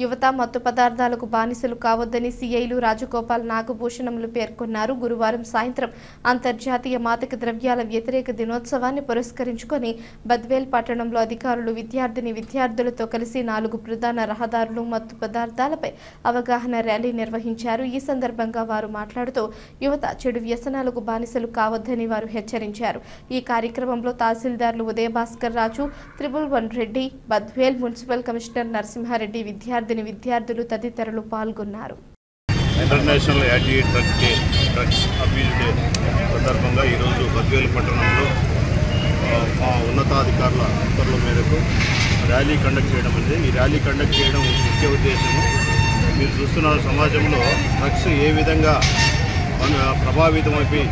యువత మత్తు పదార్థాలకు బానిసలు కావద్దని సీఐలు రాజగోపాల్ నాగభూషణములు పేర్కొన్నారు. గురువారం సాయంత్రం అంతర్జాతీయ మాదక ద్రవ్యాల వ్యతిరేక దినోత్సవాన్ని పురస్కరించుకొని బద్వేల్ పట్టణంలో అధికారులు విద్యార్థులతో కలిసి 4 ప్రధాన రహదారులు మత్తు పదార్థాలపై అవగాహన ర్యాలీ నిర్వహించారు. ఈ సందర్భంగా వారు మాట్లాడుతూ యువత చెడు వ్యసనాలకు బానిసలు కావద్దని వారు హెచ్చరించారు. ఈ కార్యక్రమంలో తహసీల్దార్లు ఉదయభాస్కర్ రాజు, 111 రెడ్డి, బద్వేల్ మున్సిపల్ కమిషనర్ నరసింహారెడ్డి, విద్యార్థులు తదితరులు పాల్గొన్నారు. International anti drugs abuse day సందర్భంగా ఈరోజు బద్వేల్ పట్టణంలో మా ఉన్నతాధికారుల ఉత్తర్వుల మేరకు ర్యాలీ కండక్ట్ చేయడం అనేది. ఈ ర్యాలీ కండక్ట్ చేయడం ముఖ్య ఉద్దేశము, మీరు చూస్తున్న సమాజంలో డ్రగ్స్ ఏ విధంగా ప్రభావితమైపోయి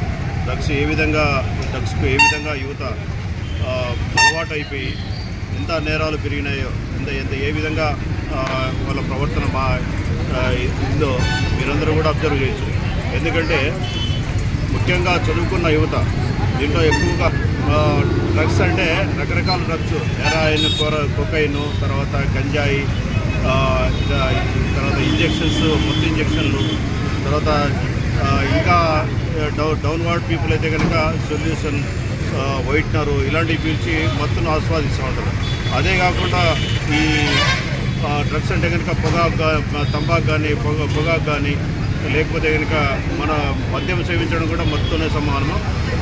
డ్రగ్స్కు ఏ విధంగా యువత అలవాటు అయిపోయి ఎంత నేరాలు పెరిగినాయో, ఏ విధంగా వాళ్ళ ప్రవర్తన ఉందో మీరందరూ కూడా అబ్జర్వ్ చేయొచ్చు. ఎందుకంటే ముఖ్యంగా చదువుకున్న యువత దీంట్లో ఎక్కువగా డ్రగ్స్ అంటే రకరకాల డ్రగ్స్, హెరాయిన్, కొకైన్, తర్వాత గంజాయి, తర్వాత ఇంజెక్షన్స్, మొత్తం ఇంజెక్షన్లు, తర్వాత ఇంకా డౌన్వర్డ్ పీపుల్ అయితే కనుక సొల్యూషన్, వైట్నరు ఇలాంటివి పీల్చి మత్తును ఆస్వాదిస్తూ ఉంటారు. అదే కాకుండా ఈ డ్రగ్స్ అంటే కనుక తంబాకు కానీ పొగాకు కానీ లేకపోతే కనుక మన మద్యం సేవించడం కూడా మత్తునే సమానము.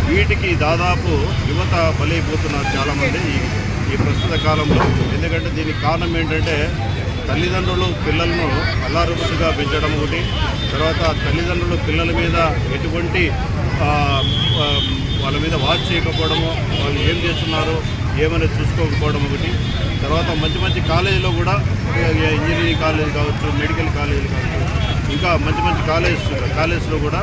వీటికి దాదాపు యువత బలైపోతున్నారు చాలామంది ఈ ప్రస్తుత కాలంలో. ఎందుకంటే దీనికి కారణం ఏంటంటే తల్లిదండ్రులు పిల్లలను అల్లారుముద్దుగా పెంచడం ఒకటి, తర్వాత తల్లిదండ్రులు పిల్లల మీద ఎటువంటి వాళ్ళ మీద వాచ్ చేయకపోవడము, వాళ్ళు ఏం చేస్తున్నారు ఏమైనా చూసుకోకపోవడం ఒకటి, తర్వాత మంచి కాలేజీలో కూడా ఇంజనీరింగ్ కాలేజీ కావచ్చు, మెడికల్ కాలేజీలు కావచ్చు, ఇంకా మంచి కాలేజ్లో కూడా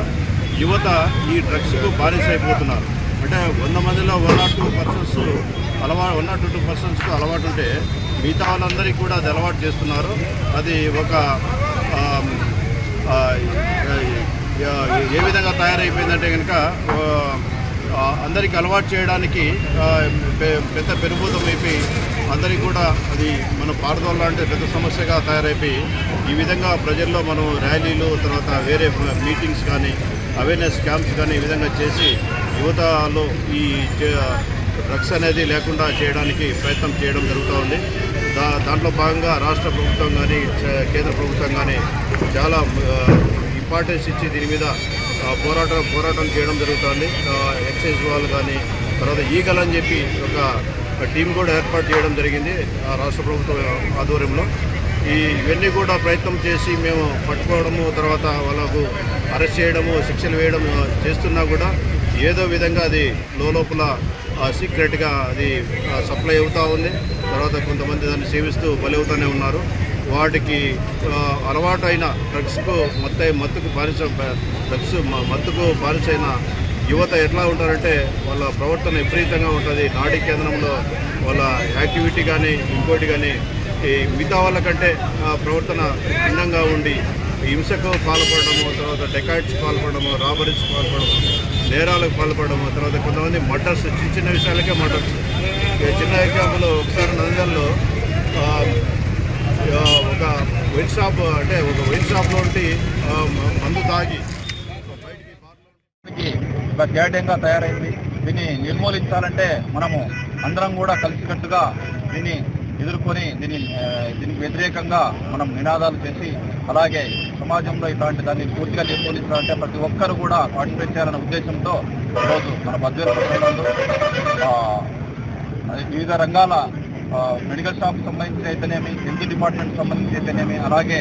యువత ఈ డ్రగ్స్కు బానిస అయిపోతున్నారు. అంటే 100 మందిలో 1 or 2 పర్సన్స్కు అలవాటు ఉంటే మిగతా వాళ్ళందరికీ కూడా అది అలవాటు చేస్తున్నారు. అది ఒక ఏ విధంగా తయారైపోయిందంటే కనుక అందరికీ అలవాటు చేయడానికి పెద్ద పెనుభూతం అయిపోయి అందరికీ కూడా అది మన పారదోళ్ళ అంటే పెద్ద సమస్యగా తయారైపోయి ఈ విధంగా ప్రజల్లో మనం ర్యాలీలు, తర్వాత వేరే మీటింగ్స్ కానీ అవేర్నెస్ క్యాంప్స్ కానీ ఈ విధంగా చేసి యువతలో ఈ డ్రగ్స్ అనేది లేకుండా చేయడానికి ప్రయత్నం చేయడం జరుగుతూ ఉంది. దాంట్లో భాగంగా రాష్ట్ర ప్రభుత్వం కానీ కేంద్ర ప్రభుత్వం కానీ చాలా ఇంపార్టెన్స్ ఇచ్చి దీని మీద పోరాటం చేయడం జరుగుతుంది. ఎక్సైజ్ వాళ్ళు కానీ, తర్వాత ఈగల్ అని చెప్పి ఒక టీం కూడా ఏర్పాటు చేయడం జరిగింది రాష్ట్ర ప్రభుత్వం ఆధ్వర్యంలో. ఇవన్నీ కూడా ప్రయత్నం చేసి మేము పట్టుకోవడము, తర్వాత వాళ్ళకు అరెస్ట్ చేయడము, శిక్షలు వేయడం చేస్తున్నా కూడా ఏదో విధంగా అది లోపల సీక్రెట్గా అది సప్లై అవుతూ ఉంది. తర్వాత కొంతమంది దాన్ని సేవిస్తూ బలవుతూనే ఉన్నారు. వాటికి అలవాటు అయిన డ్రగ్స్కు మత్తుకు బానిసైన యువత ఎట్లా ఉంటారంటే వాళ్ళ ప్రవర్తన విపరీతంగా ఉంటుంది. నాడీ కేంద్రంలో వాళ్ళ యాక్టివిటీ కానీ ఇంకోటి కానీ ఈ మిగతా వాళ్ళకంటే ప్రవర్తన భిన్నంగా ఉండి హింసకు పాల్పడము, తర్వాత డెకాయిట్స్ పాల్పడము, రాబరీస్ పాల్పడము, నేరాలకు పాల్పడము, తర్వాత కొంతమంది మర్డర్స్, చిన్న విషయాలకే మర్డర్స్. చిన్న ఎగ్జాంపుల్, ఒకసారి నంద్యాలలో ఒక వైన్ షాప్లో మందు తాగి బయటికి ఒక ధ్యేయంగా తయారైంది. దీన్ని నిర్మూలించాలంటే మనము అందరం కూడా కలిసికట్టుగా దీన్ని ఎదుర్కొని దీనికి వ్యతిరేకంగా మనం నినాదాలు చేసి, అలాగే సమాజంలో ఇట్లాంటి దాన్ని పూర్తిగా నిర్మూలించాలంటే ప్రతి ఒక్కరు కూడా పార్టిసిపేట్ చేయాలనే ఉద్దేశంతో ఈరోజు మన బద్వేల్ పట్టణంలో వివిధ రంగాల మెడికల్ షాప్కి సంబంధించి అయితేనేమి, హెల్త్ డిపార్ట్మెంట్కి సంబంధించి అయితేనేమి, అలాగే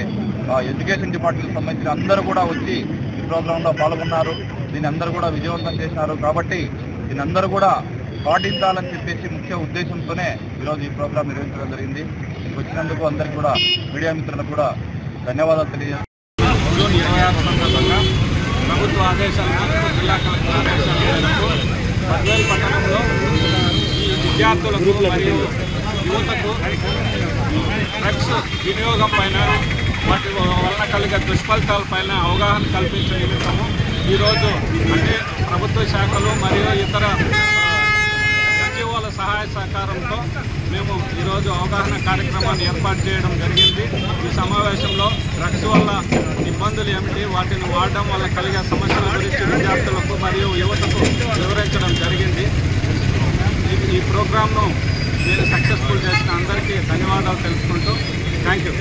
ఎడ్యుకేషన్ డిపార్ట్మెంట్కి సంబంధించిన అందరూ కూడా వచ్చి ఈ ప్రోగ్రాంలో పాల్గొన్నారు. దీన్ని అందరూ కూడా విజయవంతం చేసినారు. కాబట్టి దీని అందరూ కూడా పాటించాలని చెప్పేసి ముఖ్య ఉద్దేశంతోనే ఈరోజు ఈ ప్రోగ్రాం నిర్వహించడం జరిగింది. వచ్చినందుకు అందరికీ కూడా మీడియా మిత్రులకు కూడా ధన్యవాదాలు తెలియజేస్తున్నాను. జూన్ 26 సందర్భంగా ప్రభుత్వ ఆదేశాల మేరకు, జిల్లా కలెక్టర్ ఆదేశాల మేరకు బద్వేల్ పట్టణంలో ఈ విద్యార్థులకు మరియు యువతకు డ్రగ్స్ వినియోగం పైన, వాటి వలన కలిగే దుష్ఫలితాలపైన అవగాహన కల్పించే నిమిత్తము ఈరోజు అన్ని ప్రభుత్వ శాఖలు మరియు ఇతర NGOల సహాయ సహకారంతో మేము ఈరోజు అవగాహన కార్యక్రమాన్ని ఏర్పాటు చేయడం జరిగింది. ఈ సమావేశం డ్రగ్స్ వల్ల ఇబ్బందులు ఏమిటి, వాటిని వాడడం వల్ల కలిగే సమస్యల గురించి విద్యార్థులకు మరియు యువతకు వివరించడం జరిగింది. ఈ ప్రోగ్రామ్ను మీరు సక్సెస్ఫుల్ చేసిన అందరికీ ధన్యవాదాలు తెలుపుకుంటూ థ్యాంక్ యూ.